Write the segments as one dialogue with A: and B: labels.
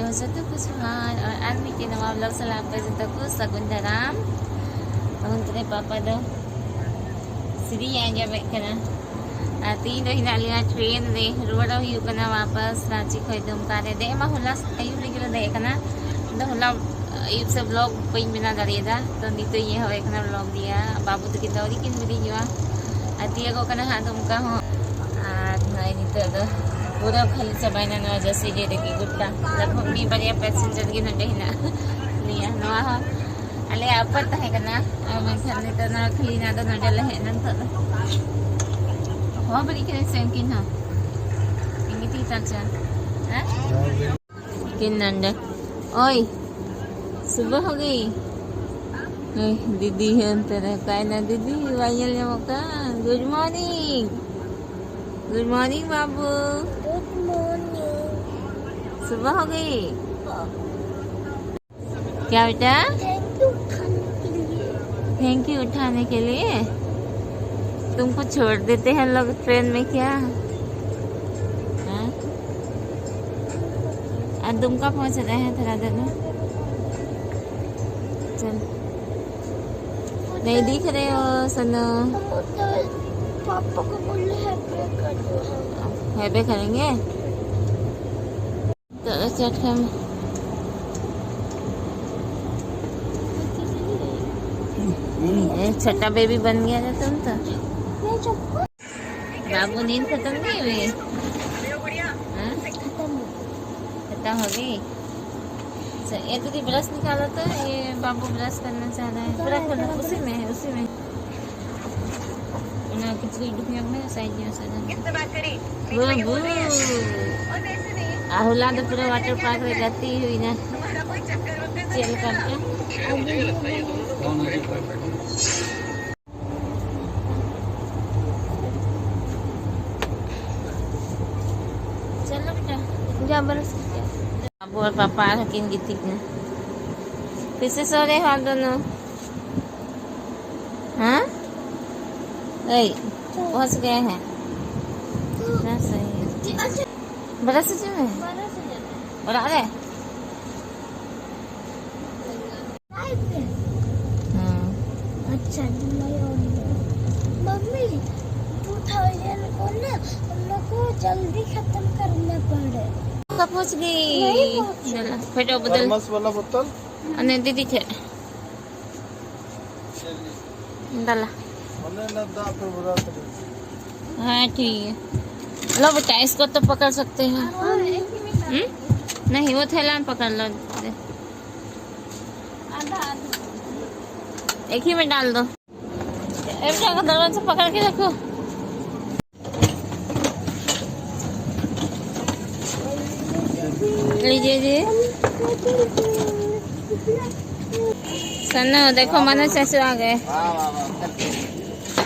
A: Satu Kusman or Anmi Kinawa Vlog sa lapay sa Takus sa Gundaram. Ang tunay papa do. Sidi yan jabe ka na. Ati do hinalinga train de road of you kana वापस रांची खोई दुम कारे दे माहुला आयु लिगला दे kana. Do hula आयु से vlog pen बिना दरिएदा तो नी तो ये होए kana vlog दिया बाबू तो कितना और किन बिदी जुआ. Ati ako kana ha दुम का हो. At na ini to do. पूरा खाली चबाई ना जैसे ये देखिए गुट्टा लगभग भी बढ़िया पैसेंजर की नंडे ही ना लिया नवा हो अले आपर तो है करना अब मैं खाने तो ना खाली ना तो नंडे ले है ना तो वहाँ बड़ी करे सेंकिन हो इंगी थी चाचा हाँ किन नंडे ओए सुबह हो गई दीदी है तेरे काय ना दीदी वायल ने मौका गुड मॉर्निंग बाबू सुबह हो गई क्या बेटा थैंक यू उठाने के लिए तुमको छोड़ देते हैं लोग ट्रेन में क्या आज दुमका पहुंच रहे हैं थोड़ा देर में चल नहीं दिख रहे हो सनो पापा को बोले हैप्पी करेंगे तो चट हम छठा बेबी बन गया था तुम तो बाबू नींद खत्म नहीं हुई खत्म हो गई ये तो ब्रश निकाला था ये बाबू ब्रश करना चाह रहा है पूरा खोला उसी में ना किसी दुनिया में साइड में किससे बात करी आहुला तो पूरा वाटर पार्क में जाती हुई ना चल करके चलो बेटा जा बरस अब और पापा हकीन गीती ना फिर से सो रहे हाल दोनों हाँ पहुंच गए हैं सही बड़ा सच में और आ रहे
B: अच्छा मम्मी 2000 को ना हम लोग को जल्दी खत्म करना पड़े
A: कब पहुंच गई फेटो बदल
C: वाला बोतल
A: अने दीदी थे डाला हाँ ठीक है लो बेटा इसको तो पकड़ सकते हैं नहीं वो थैला में पकड़ लो एक ही में डाल दो बेटा को दरवाजा पकड़ के रखो लीजिए जी सन्ना देखो मने चाचू आ गए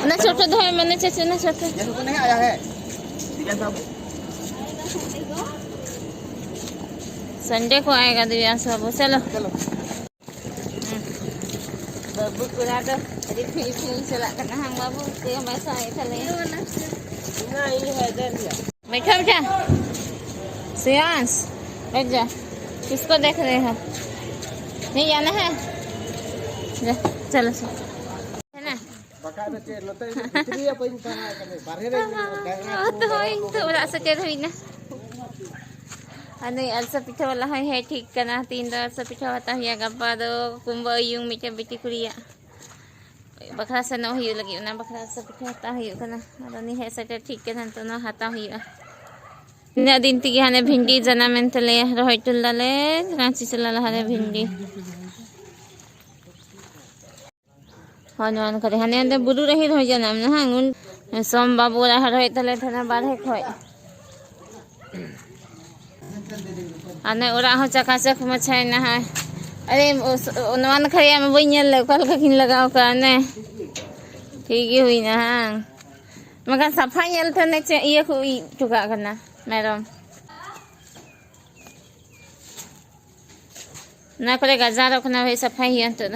A: ना छोटे धोए मैंने चाचू ना छोटे
C: नहीं आया है
A: संडे को आएगा दिव्या सब चलो बाबू पूरा तो अरे फिर चला करना हम बाबू के हमेशा आए थे बैठा बेटा सियांस बैठ जा किसको देख रहे हो नहीं जाना है जा चलो है ना तो बड़ा सके हुई ना अने अलसा पिठा वाला है ठीक करना 3 दो अलसा पिठा होता है गप्पा दो कुंबो यूं मिटे बिटी कुड़िया बखरा से न हुई लगी ना बखरा से पिठा होता है करना अने है सटे ठीक करना तो ना हाता हुई ना दिन ती हाने भिंडी जना मेंतले रहोय टुलले रांची चला हारे भिंडी हनवान करे हाने अंदर बुरु रही रह जनम ना हांगुन सोम बाबू रह रहे तले थना बाढ़े खोय अने ओरा हो चकाचक मछाई ना है अरे नवान खरिया में बई नेल कल कखिन लगाओ का ने ठीक ही हुई ना हां मगर सफाई नेल थने ये को टुका करना मैडम ना करे गजा रखना भाई सफाई है तो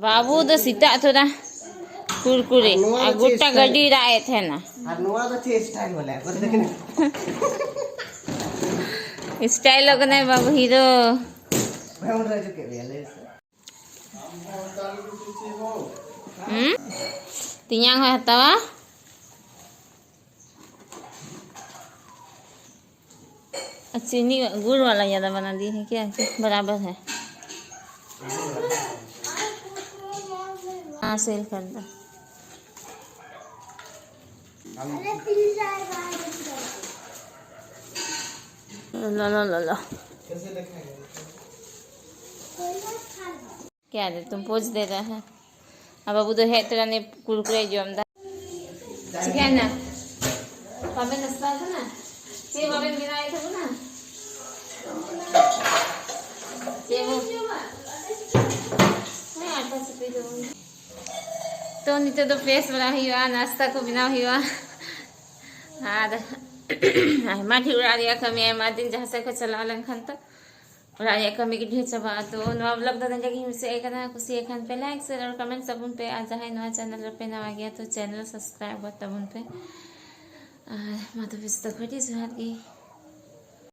A: बाबू तो सीता थोड़ा कुरकुरे आ गुट्टा गड्डी राय थे ना
C: और नुआ तो चे स्टाइल वाला है पर देखने
A: स्टाइल लोग नहीं बाबू हीरो तियांग है तवा चीनी गुड़ वाला ज़्यादा बना दी है क्या बराबर है हाँ सेल कर दो
B: अरे पिल जाएगा
A: लो लो लो लो
B: कोई ना खाएगा
A: क्या दे तुम पोच दे रहा है अब बाबू तो है तेरा ने कुरकुरे जो हम क्या ना पापे नाश्ता था ना ये पापे बिना आए थे ना ये वो मैं आटा से पी दूँगी तो नहीं तो फ्रेश बना हुआ नाश्ता को बिना हुआ हाँ माठी उड़ा दिया कमी है दिन जहाँ से को चला लंखन तक उड़ा दिया कमी की ढेर चबा तो नवा ब्लॉग दादा जगह से एक ना कुछ एक पे लाइक शेयर और कमेंट सब उन पे आ जाए नवा चैनल पे नवा गया तो चैनल सब्सक्राइब तब उन पे माता पिता खड़ी सुहार की